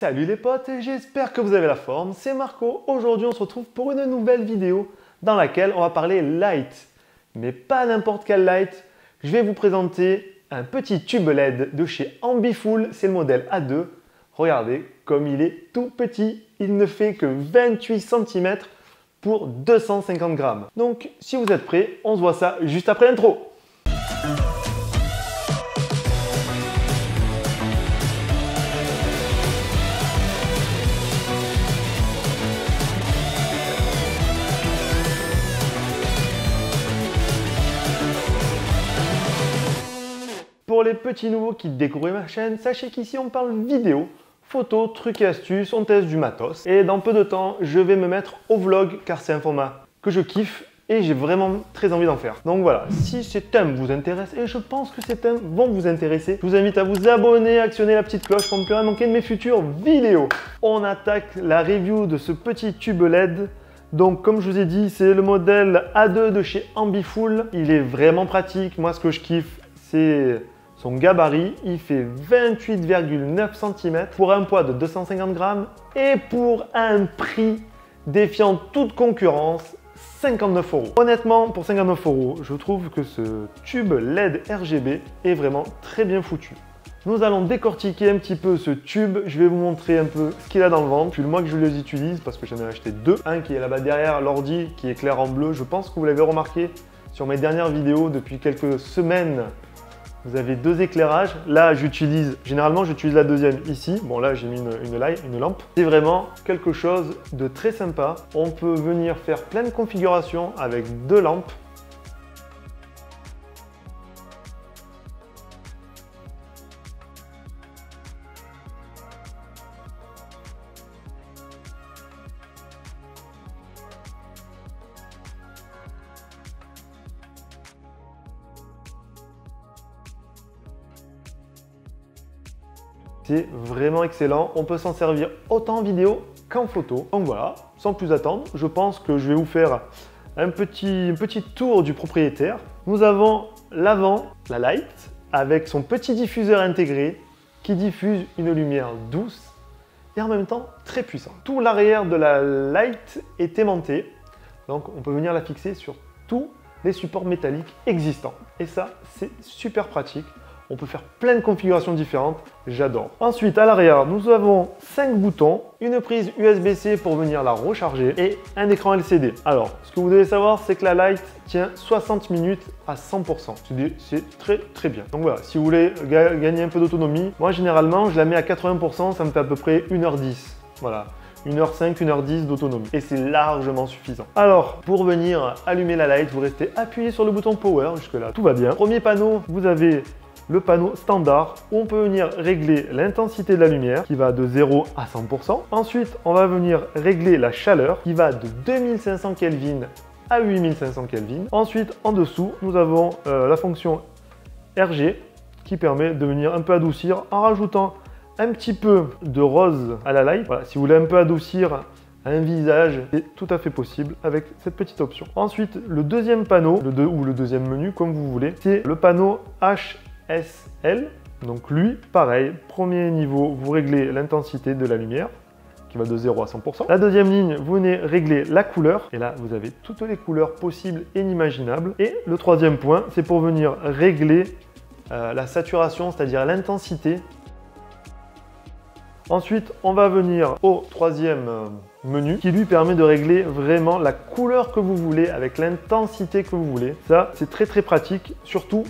Salut les potes, j'espère que vous avez la forme, c'est Marco. Aujourd'hui on se retrouve pour une nouvelle vidéo dans laquelle on va parler light. Mais pas n'importe quel light, je vais vous présenter un petit tube LED de chez Ambifool, c'est le modèle A2. Regardez comme il est tout petit, il ne fait que 28 cm pour 250 grammes. Donc si vous êtes prêts, on se voit ça juste après l'intro. Pour les petits nouveaux qui découvrent ma chaîne, sachez qu'ici on parle vidéo, photos, trucs et astuces, on teste du matos. Et dans peu de temps, je vais me mettre au vlog car c'est un format que je kiffe et j'ai vraiment très envie d'en faire. Donc voilà, si ces thèmes vous intéressent, et je pense que ces thèmes vont vous intéresser, je vous invite à vous abonner, actionner la petite cloche pour ne plus rien manquer de mes futures vidéos. On attaque la review de ce petit tube LED. Donc comme je vous ai dit, c'est le modèle A2 de chez Ambifool. Il est vraiment pratique. Moi, ce que je kiffe, c'est son gabarit. Il fait 28,9 cm pour un poids de 250 grammes et pour un prix défiant toute concurrence, 59 €. Honnêtement, pour 59 €, je trouve que ce tube LED RGB est vraiment très bien foutu. Nous allons décortiquer un petit peu ce tube. Je vais vous montrer un peu ce qu'il a dans le ventre. Depuis le mois que je les utilise, parce que j'en ai acheté deux. Un qui est là-bas derrière l'ordi, qui est clair en bleu. Je pense que vous l'avez remarqué sur mes dernières vidéos depuis quelques semaines. Vous avez deux éclairages. Là, généralement, j'utilise la deuxième ici. Bon, là, j'ai mis une lampe. C'est vraiment quelque chose de très sympa. On peut venir faire plein de configurations avec deux lampes. C'est vraiment excellent, on peut s'en servir autant en vidéo qu'en photo. Donc voilà, sans plus attendre, je pense que je vais vous faire un petit tour du propriétaire. Nous avons l'avant, la light, avec son petit diffuseur intégré qui diffuse une lumière douce et en même temps très puissante. Tout l'arrière de la light est aimanté, donc on peut venir la fixer sur tous les supports métalliques existants. Et ça, c'est super pratique. On peut faire plein de configurations différentes, j'adore. Ensuite, à l'arrière, nous avons 5 boutons, une prise USB-C pour venir la recharger et un écran LCD. Alors, ce que vous devez savoir, c'est que la light tient 60 minutes à 100%. C'est très bien. Donc voilà, si vous voulez gagner un peu d'autonomie, moi généralement, je la mets à 80%, ça me fait à peu près 1h10. Voilà. 1h05, 1h10 d'autonomie. Et c'est largement suffisant. Alors, pour venir allumer la light, vous restez appuyé sur le bouton Power, jusque-là, tout va bien. Premier panneau, vous avez le panneau standard où on peut venir régler l'intensité de la lumière qui va de 0 à 100%. Ensuite, on va venir régler la chaleur qui va de 2500 Kelvin à 8500 Kelvin. Ensuite, en dessous, nous avons la fonction RG qui permet de venir un peu adoucir en rajoutant un petit peu de rose à la light. Voilà, si vous voulez un peu adoucir un visage, c'est tout à fait possible avec cette petite option. Ensuite, le deuxième panneau, ou le deuxième menu, comme vous voulez, c'est le panneau HSL. Donc lui, pareil, premier niveau, vous réglez l'intensité de la lumière qui va de 0 à 100%. La deuxième ligne, vous venez régler la couleur. Et là, vous avez toutes les couleurs possibles et inimaginables. Et le troisième point, c'est pour venir régler la saturation, c'est-à-dire l'intensité. Ensuite, on va venir au troisième menu qui lui permet de régler vraiment la couleur que vous voulez avec l'intensité que vous voulez. Ça, c'est très pratique, surtout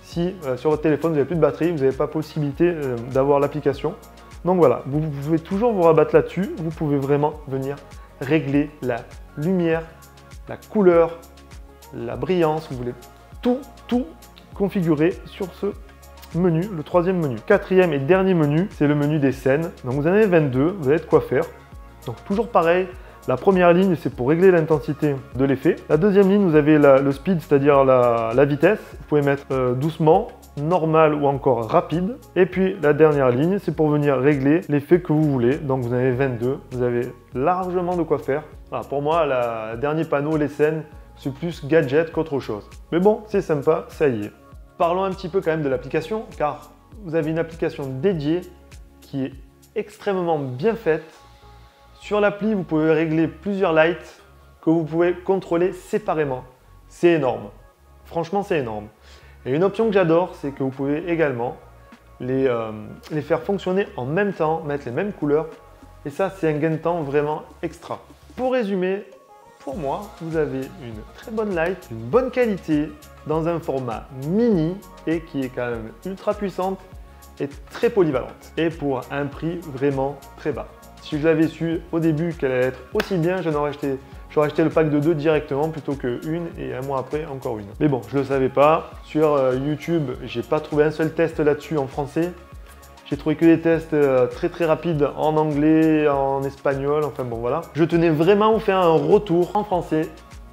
si sur votre téléphone vous n'avez plus de batterie, vous n'avez pas possibilité d'avoir l'application. Donc voilà, vous pouvez toujours vous rabattre là-dessus. Vous pouvez vraiment venir régler la lumière, la couleur, la brillance. Vous voulez tout configurer sur ce menu, le troisième menu. Quatrième et dernier menu, c'est le menu des scènes. Donc vous en avez 22, vous avez de quoi faire. Donc toujours pareil, la première ligne, c'est pour régler l'intensité de l'effet. La deuxième ligne, vous avez le speed, c'est-à-dire la vitesse. Vous pouvez mettre doucement, normal ou encore rapide. Et puis la dernière ligne, c'est pour venir régler l'effet que vous voulez. Donc vous en avez 22, vous avez largement de quoi faire. Voilà, pour moi, le dernier panneau, les scènes, c'est plus gadget qu'autre chose. Mais bon, c'est sympa, ça y est. Parlons un petit peu quand même de l'application, car vous avez une application dédiée qui est extrêmement bien faite. Sur l'appli, vous pouvez régler plusieurs lights que vous pouvez contrôler séparément. C'est énorme. Franchement, c'est énorme. Et une option que j'adore, c'est que vous pouvez également les faire fonctionner en même temps, mettre les mêmes couleurs. Et ça, c'est un gain de temps vraiment extra. Pour résumer, pour moi, vous avez une très bonne light, une bonne qualité, dans un format mini et qui est quand même ultra puissante et très polyvalente. Et pour un prix vraiment très bas. Si j'avais su au début qu'elle allait être aussi bien, j'aurais acheté le pack de 2 directement plutôt qu'une et un mois après encore une. Mais bon, je ne le savais pas. Sur YouTube, j'ai pas trouvé un seul test là-dessus en français. J'ai trouvé que des tests très rapides en anglais, en espagnol, enfin bon voilà. Je tenais vraiment à vous faire un retour en français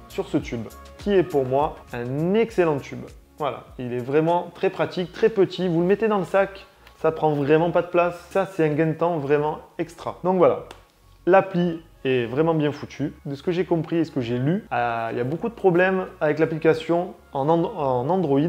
sur ce tube, qui est pour moi un excellent tube. Voilà, il est vraiment très pratique, très petit, vous le mettez dans le sac, ça prend vraiment pas de place. Ça, c'est un gain de temps vraiment extra. Donc voilà, l'appli est vraiment bien foutue. De ce que j'ai compris et ce que j'ai lu, il y a beaucoup de problèmes avec l'application en Android.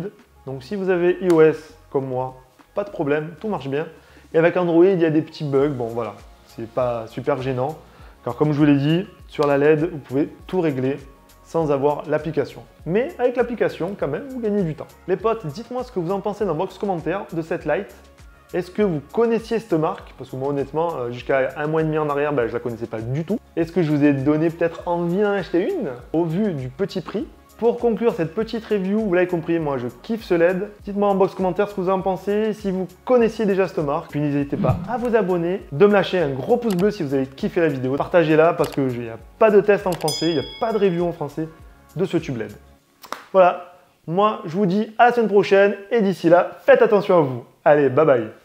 Donc si vous avez iOS comme moi, pas de problème, tout marche bien. Et avec Android, il y a des petits bugs. Bon voilà, c'est pas super gênant. Car comme je vous l'ai dit, sur la LED, vous pouvez tout régler sans avoir l'application. Mais avec l'application, quand même, vous gagnez du temps. Les potes, dites-moi ce que vous en pensez dans le box commentaire de cette light. Est-ce que vous connaissiez cette marque? Parce que moi, honnêtement, jusqu'à un mois et demi en arrière, je ne la connaissais pas du tout. Est-ce que je vous ai donné peut-être envie d'en acheter une au vu du petit prix? Pour conclure cette petite review, vous l'avez compris, moi je kiffe ce LED. Dites-moi en box commentaire ce que vous en pensez, si vous connaissiez déjà cette marque. Puis n'hésitez pas à vous abonner, de me lâcher un gros pouce bleu si vous avez kiffé la vidéo. Partagez-la parce qu'il n'y a pas de test en français, il n'y a pas de review en français de ce tube LED. Voilà, moi je vous dis à la semaine prochaine et d'ici là, faites attention à vous. Allez, bye bye.